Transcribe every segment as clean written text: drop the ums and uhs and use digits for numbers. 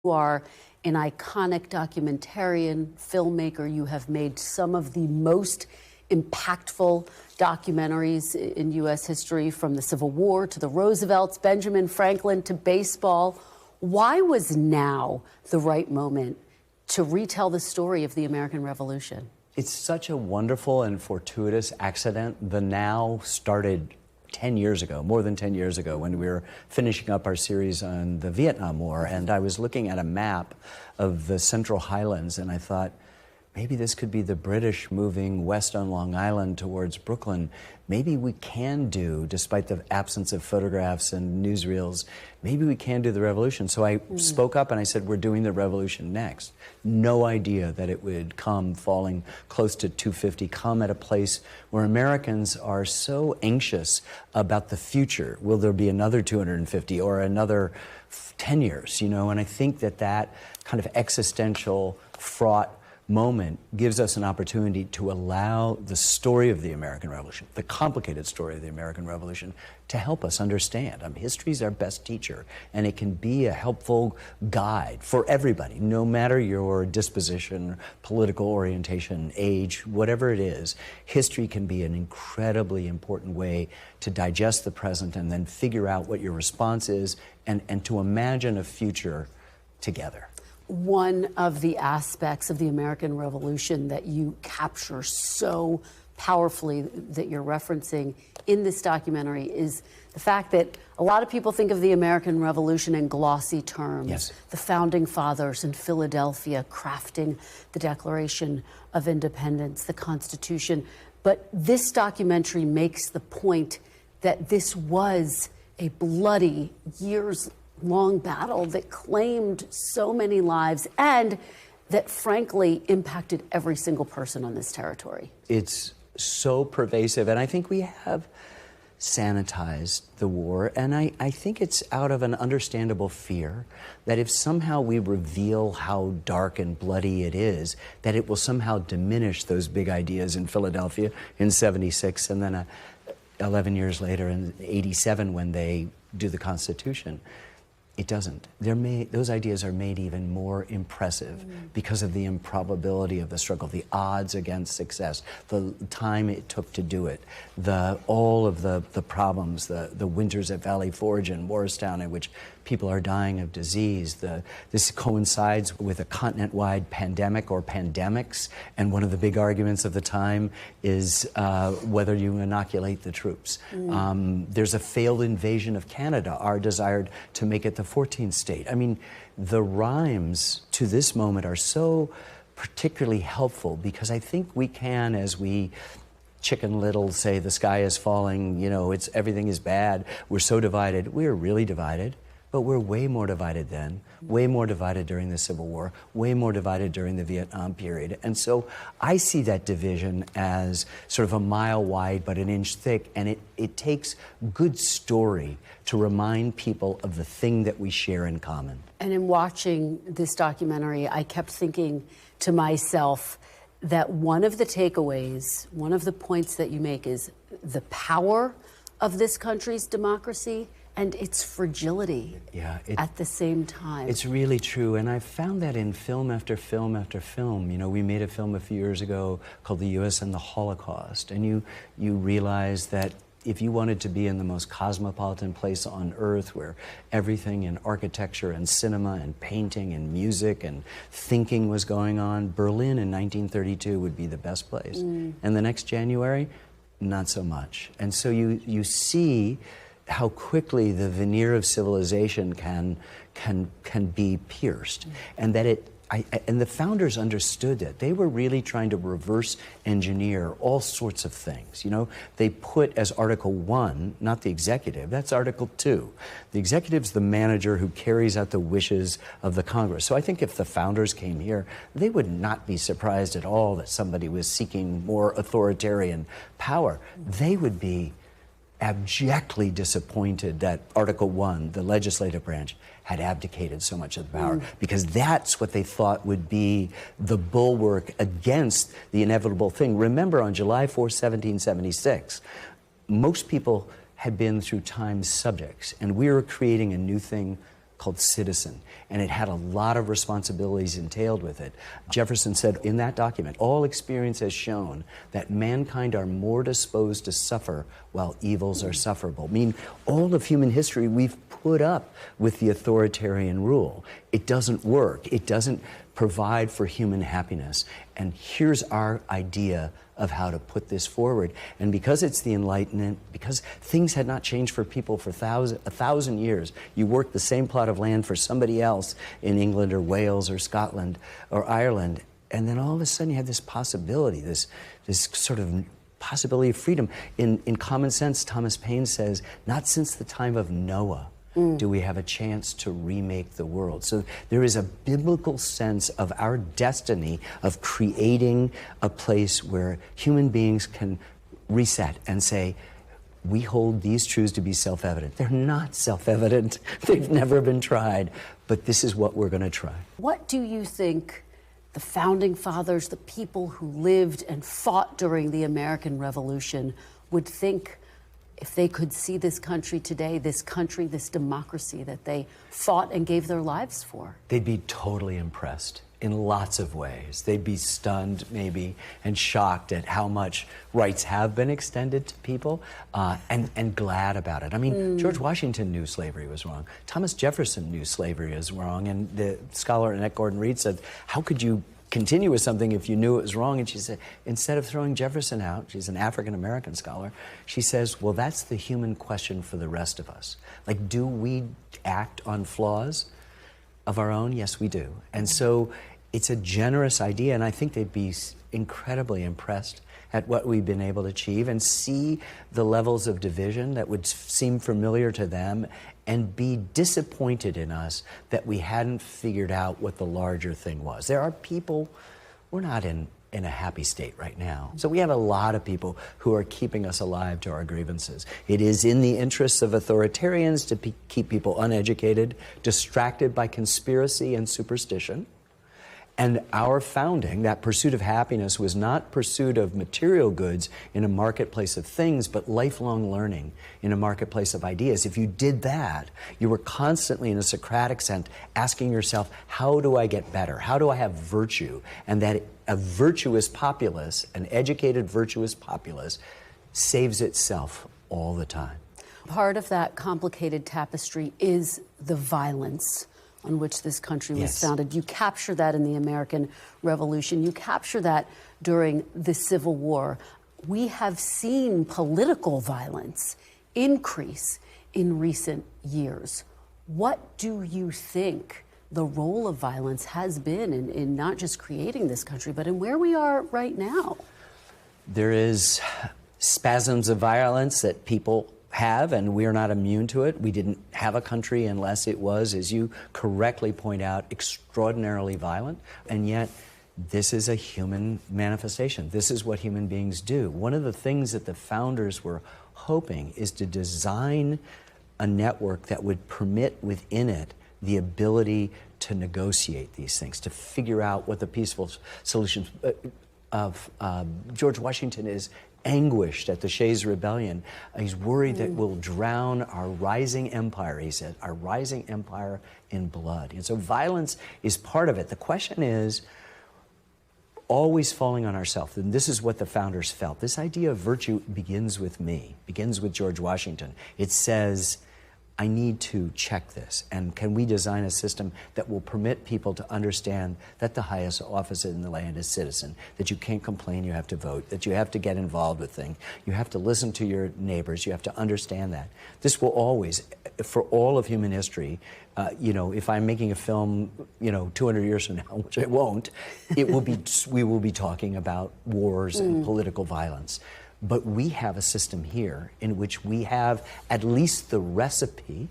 You are an iconic documentarian, filmmaker. You have made some of the most impactful documentaries in U.S. history, from the Civil War to the Roosevelts, Benjamin Franklin to baseball. Why was now the right moment to retell the story of the American Revolution? It's such a wonderful and fortuitous accident. The now started 10 years ago, more than 10 years ago, when we were finishing up our series on the Vietnam War, and I was looking at a map of the Central Highlands, and I thought, maybe this could be the British moving west on Long Island towards Brooklyn. Maybe we can do, despite the absence of photographs and newsreels, maybe we can do the revolution. So I spoke up and I said, we're doing the revolution next. No idea that it would come falling close to 250, come at a place where Americans are so anxious about the future. Will there be another 250 or another 10 years, you know? And I think that that kind of existential, fraught moment gives us an opportunity to allow the story of the American Revolution, the complicated story of the American Revolution, to help us understand. History is our best teacher, and it can be a helpful guide for everybody, no matter your disposition, political orientation, age, whatever it is. History can be an incredibly important way to digest the present and then figure out what your response is and to imagine a future together. One of the aspects of the American Revolution that you capture so powerfully, that you're referencing in this documentary, is the fact that a lot of people think of the American Revolution in glossy terms. Yes. The founding fathers in Philadelphia crafting the Declaration of Independence, the Constitution. But this documentary makes the point that this was a bloody, years-long battle that claimed so many lives and that frankly impacted every single person on this territory. It's so pervasive, and I think we have sanitized the war, and I think it's out of an understandable fear that if somehow we reveal how dark and bloody it is, that it will somehow diminish those big ideas in Philadelphia in '76 and then 11 years later in '87 when they do the Constitution. It doesn't. Those ideas are made even more impressive because of the improbability of the struggle, the odds against success, the time it took to do it, all of the problems, the winters at Valley Forge and Morristown in which people are dying of disease. This coincides with a continent-wide pandemic or pandemics, and one of the big arguments of the time is whether you inoculate the troops. There's a failed invasion of Canada, our desire to make it the 14th state. I mean, the rhymes to this moment are so particularly helpful because I think we can, as we Chicken Little say the sky is falling, you know, everything is bad, we're so divided. We're really divided. But we're way more divided then, way more divided during the Civil War, way more divided during the Vietnam period. And so I see that division as sort of a mile wide but an inch thick, and it takes good story to remind people of the thing that we share in common. And in watching this documentary, I kept thinking to myself that one of the takeaways, one of the points that you make is the power of this country's democracy and its fragility at the same time. It's really true, and I've found that in film after film after film. You know, we made a film a few years ago called The U.S. and the Holocaust, and you realize that if you wanted to be in the most cosmopolitan place on earth where everything in architecture and cinema and painting and music and thinking was going on, Berlin in 1932 would be the best place. And the next January, not so much. And so you see how quickly the veneer of civilization can be pierced, and that and the founders understood it. They were really trying to reverse engineer all sorts of things. You know, they put as Article 1, not the executive, that's Article 2. The executive's the manager who carries out the wishes of the Congress. So I think if the founders came here, they would not be surprised at all that somebody was seeking more authoritarian power. They would be abjectly disappointed that Article 1, the legislative branch, had abdicated so much of the power, because that's what they thought would be the bulwark against the inevitable thing. Remember, on July 4, 1776, most people had been through time's subjects, and we were creating a new thing called citizen, and it had a lot of responsibilities entailed with it. Jefferson said in that document, all experience has shown that mankind are more disposed to suffer while evils are sufferable. I mean, all of human history we've put up with the authoritarian rule. It doesn't work. It doesn't provide for human happiness. And here's our idea of how to put this forward. And because it's the Enlightenment, because things had not changed for people for a thousand years, you worked the same plot of land for somebody else in England or Wales or Scotland or Ireland, and then all of a sudden you have this possibility, this sort of possibility of freedom. In Common Sense, Thomas Paine says, not since the time of Noah do we have a chance to remake the world. So there is a biblical sense of our destiny of creating a place where human beings can reset and say, we hold these truths to be self-evident. They're not self-evident. They've never been tried, but this is what we're going to try. What do you think the founding fathers, the people who lived and fought during the American Revolution, would think if they could see this country today, this country, this democracy that they fought and gave their lives for? They'd be totally impressed in lots of ways. They'd be stunned, maybe, and shocked at how much rights have been extended to people, and glad about it. I mean, George Washington knew slavery was wrong. Thomas Jefferson knew slavery was wrong, and the scholar Annette Gordon-Reed said, how could you continue with something if you knew it was wrong? And she said, instead of throwing Jefferson out, she's an African-American scholar, she says, well, that's the human question for the rest of us. Like, do we act on flaws of our own? Yes, we do. And so it's a generous idea, and I think they'd be incredibly impressed at what we've been able to achieve and see the levels of division that would seem familiar to them and be disappointed in us that we hadn't figured out what the larger thing was. There are people, we're not in a happy state right now. So we have a lot of people who are keeping us alive to our grievances. It is in the interests of authoritarians to keep people uneducated, distracted by conspiracy and superstition. And our founding, that pursuit of happiness, was not pursuit of material goods in a marketplace of things, but lifelong learning in a marketplace of ideas. If you did that, you were constantly, in a Socratic sense, asking yourself, how do I get better? How do I have virtue? And that a virtuous populace, an educated, virtuous populace, saves itself all the time. Part of that complicated tapestry is the violence on which this country was founded. You capture that in the American Revolution. You capture that during the Civil War. We have seen political violence increase in recent years. What do you think the role of violence has been in not just creating this country, but in where we are right now? There is spasms of violence that people have, and we're not immune to it. We didn't have a country unless it was, as you correctly point out, extraordinarily violent. And yet, this is a human manifestation. This is what human beings do. One of the things that the founders were hoping is to design a network that would permit within it the ability to negotiate these things, to figure out what the peaceful solutions of George Washington is anguished at the Shays' rebellion. He's worried that we'll drown our rising empire, he said, our rising empire in blood. And so violence is part of it. The question is always falling on ourselves. And this is what the founders felt. This idea of virtue begins with me, begins with George Washington. It says, I need to check this, and can we design a system that will permit people to understand that the highest office in the land is citizen, that you can't complain, you have to vote, that you have to get involved with things, you have to listen to your neighbors, you have to understand that. This will always, for all of human history, if I'm making a film, 200 years from now, which I won't, we will be talking about wars and political violence. But we have a system here in which we have at least the recipe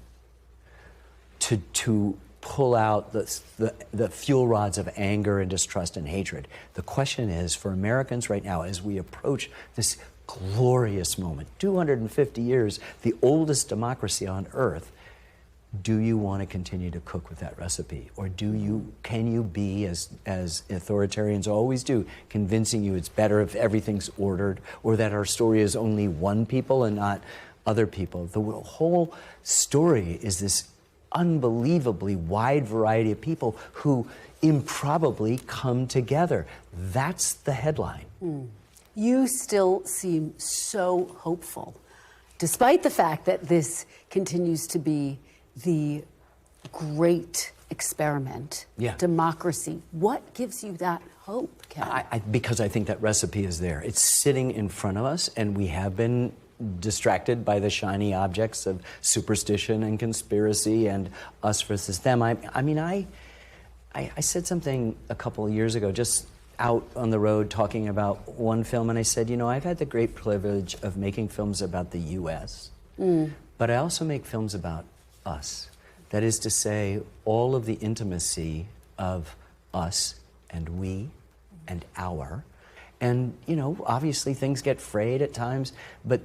to pull out the fuel rods of anger and distrust and hatred. The question is, for Americans right now, as we approach this glorious moment, 250 years, the oldest democracy on earth, do you want to continue to cook with that recipe? Or can you be, as authoritarians always do, convincing you it's better if everything's ordered, or that our story is only one people and not other people? The whole story is this unbelievably wide variety of people who improbably come together. That's the headline. You still seem so hopeful, despite the fact that this continues to be the great experiment, democracy. What gives you that hope, Ken? Because I think that recipe is there. It's sitting in front of us, and we have been distracted by the shiny objects of superstition and conspiracy and us versus them. I said something a couple of years ago, just out on the road talking about one film, and I said, you know, I've had the great privilege of making films about the U.S., but I also make films about us. That is to say, all of the intimacy of us and we and our. And, you know, obviously things get frayed at times, but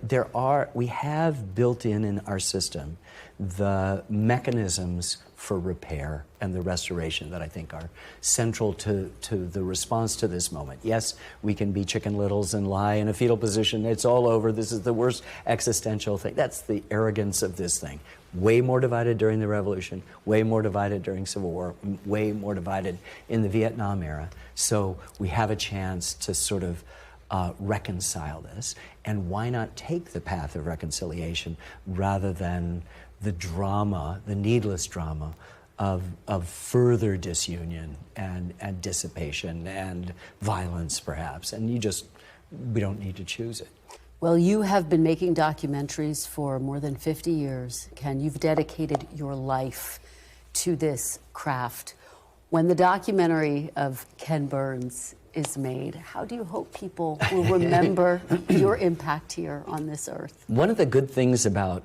we have built in our system the mechanisms for repair and the restoration that I think are central to the response to this moment. Yes, we can be Chicken Littles and lie in a fetal position. It's all over. This is the worst existential thing. That's the arrogance of this thing. Way more divided during the Revolution, way more divided during Civil War, way more divided in the Vietnam era. So we have a chance to sort of reconcile this. And why not take the path of reconciliation rather than the drama, the needless drama of further disunion and dissipation and violence, perhaps. And we don't need to choose it. Well, you have been making documentaries for more than 50 years, Ken. You've dedicated your life to this craft. When the documentary of Ken Burns is made, how do you hope people will remember your impact here on this earth? One of the good things about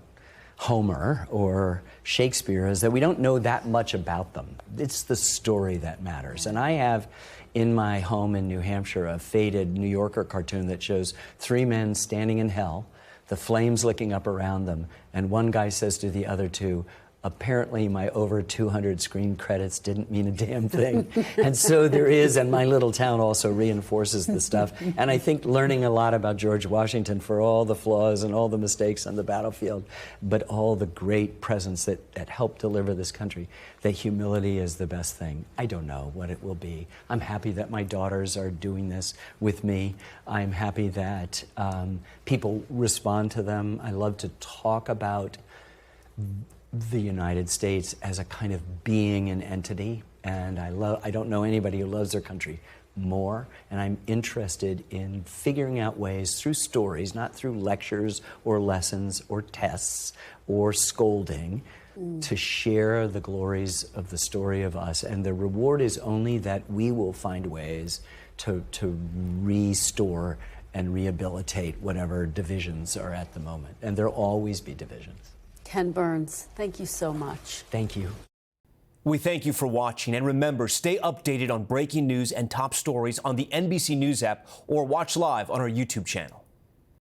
Homer or Shakespeare is that we don't know that much about them. It's the story that matters. And I have in my home in New Hampshire a faded New Yorker cartoon that shows three men standing in hell, the flames licking up around them, and one guy says to the other two, apparently my over 200 screen credits didn't mean a damn thing. And so there is, and my little town also reinforces the stuff. And I think learning a lot about George Washington for all the flaws and all the mistakes on the battlefield, but all the great presence that helped deliver this country, that humility is the best thing. I don't know what it will be. I'm happy that my daughters are doing this with me. I'm happy that people respond to them. I love to talk about the United States as a kind of being and entity, and I don't know anybody who loves their country more, and I'm interested in figuring out ways through stories, not through lectures or lessons or tests or scolding, to share the glories of the story of us. And the reward is only that we will find ways to restore and rehabilitate whatever divisions are at the moment, and there'll always be divisions. Ken Burns, thank you so much. Thank you. We thank you for watching, and remember, stay updated on breaking news and top stories on the NBC News app or watch live on our YouTube channel.